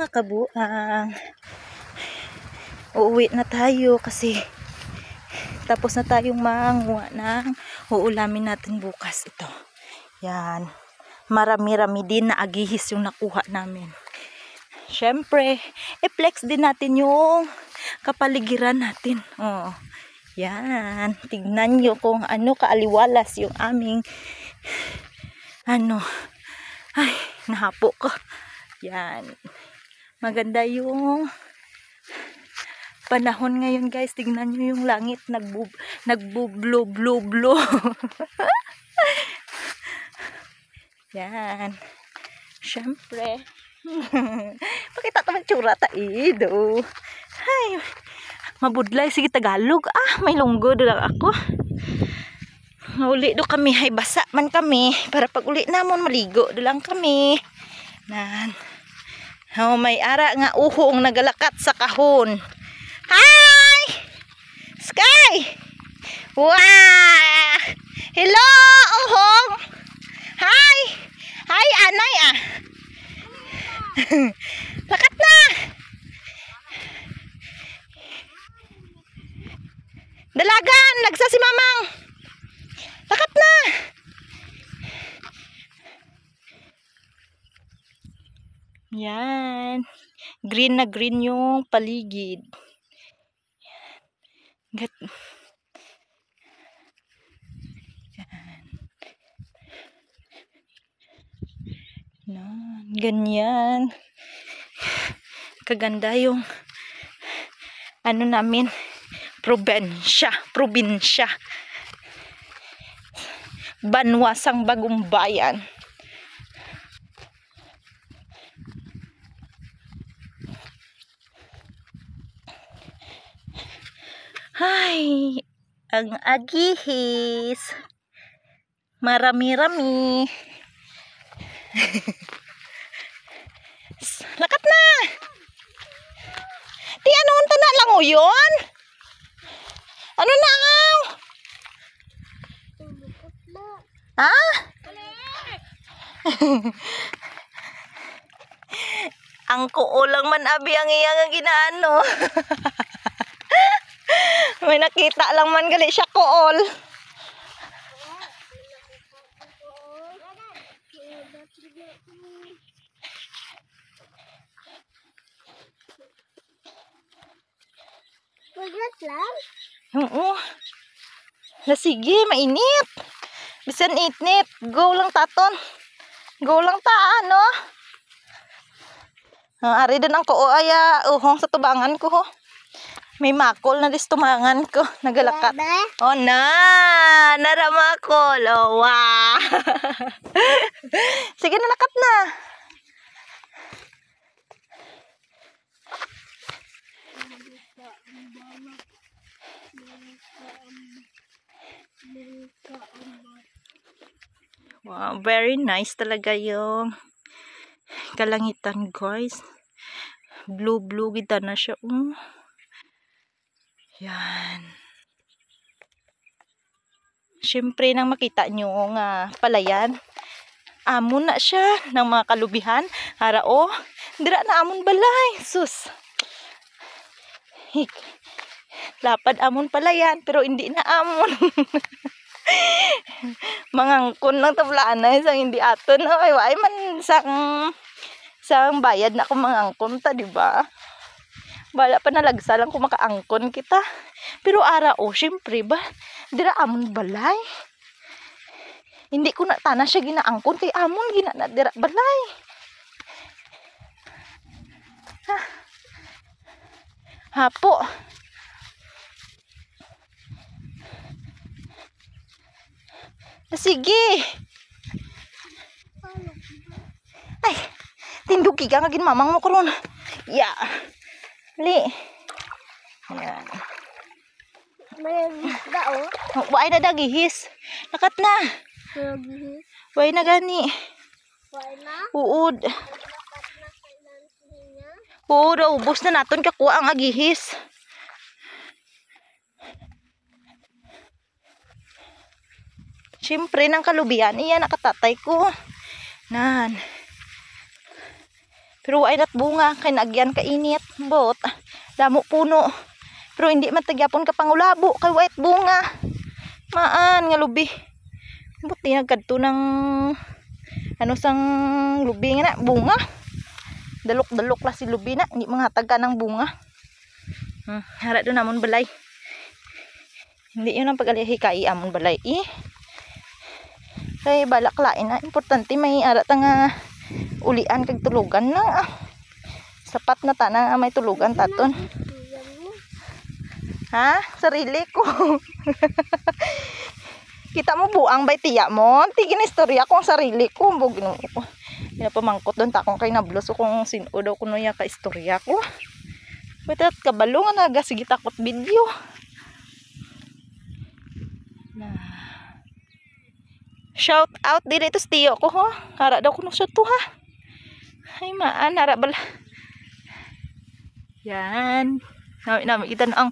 mga kabuang, uuwi na tayo kasi tapos na tayong manguha ng uulamin natin bukas. Ito, yan, marami-rami din na agihis yung nakuha namin. Syempre, i-flex din natin yung kapaligiran natin. Oh, yan, tignan nyo kung ano kaaliwalas yung aming ay, nahapo ko. Yan, maganda yung panahon ngayon guys. Tignan nyo yung langit, nagbu-blow. Yan, syempre pakita ta magtsura ta ido. Ay, mabudlay sige Tagalog. May lunggo lang ako. Uli do kami, hay basa man kami para pag uli namon maligo do lang kami. Nan. May ara nga uhong nagalakat sa kahon. Hi! Sky! Wow! Hello, uhong! Hi! Hi, anay lakat na! Dalagan! Nagsa si mamang! Lakat na! Yan. Green na green yung paligid. Yan. Ganyan. Kaganda yung namin, probinsya. Banwasang Bagong Bayan. Ay, ang agihis. Marami-rami. Lakat na. Ti ano unta na lang uyon? Ano na aw? Ha? Ang kuulang man abi ang iyang ginaano. May nakita lang man gali siya kuol. Magat lang? Oo. Sige, mainit. Bisan itnit. Go lang taton. Go lang ta, ano? Ari din ang kuo aya uhong sa tubangan ko ho. May makol na distumangan ko. Nagalakat. Oh na! Naramakol. Oh, wow! Sige na, lakat na. Wow, very nice talaga yung kalangitan guys. Blue kita na siya. Yan. Siyempre nang makita nyo nga palayan, amon na siya ng mga kalubihan. Harao, dira na amon balay. Sus. Lapad amon palayan pero hindi na amon. Mangangkon lang tablaan na isang hindi aton. Ay man sang bayad na ako mangangkon ta, di ba? Bala pa nalagsa lang kung makaangkon kita. Pero arao, syempre ba, dira amon balay. Hindi ko na tana siya ginaangkon kay amon gina na dira balay. Hapo. Sige. Ay, tindog ka nga ginmamang mo karon. Ya. Li. Yan. May dao? Wai na dagihis. Lakat na. Wai na gani. Why na? Uud. Oo, ubos na naton kakuha ang agihis. Siyempre, ng kalubian, iyan nakatatay ko. Nan. Pero ay nat bunga kay naagyan ka init. Bot. Damo puno. Pero hindi man tagyapon ka pangulabo kay white bunga. Maan nga lubi. Buti nagkadto ng ano sang lubi nga na bunga. Dalok-dalok la si lubi na, hindi manghatag ka ng bunga. Hara do namon balay. Hindi yun ang pag-alihikai amon balay. Kay balak lain na importante may ara ta nga ulian kag tulugan na. Sapat na ta na may tulugan taton. Ha? Sarili ko. Kita mo buang bay tiya mo. Tigin na istorya ko ang sarili ko. Bugin ko. Pinapamangkot doon takong kay nablos kung sino daw kuno ya ka istorya ko. Betat kabalo nga naga sige takot video. Shout out dito sa tiyo ko ho. Hara daw kuno sa to ha. Ay maan hara bala. Yan. Namin kita na ang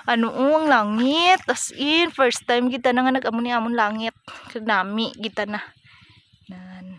ang langit. As in first time kita na nga nag-amon ni amon langit. Nami kita na. Nan.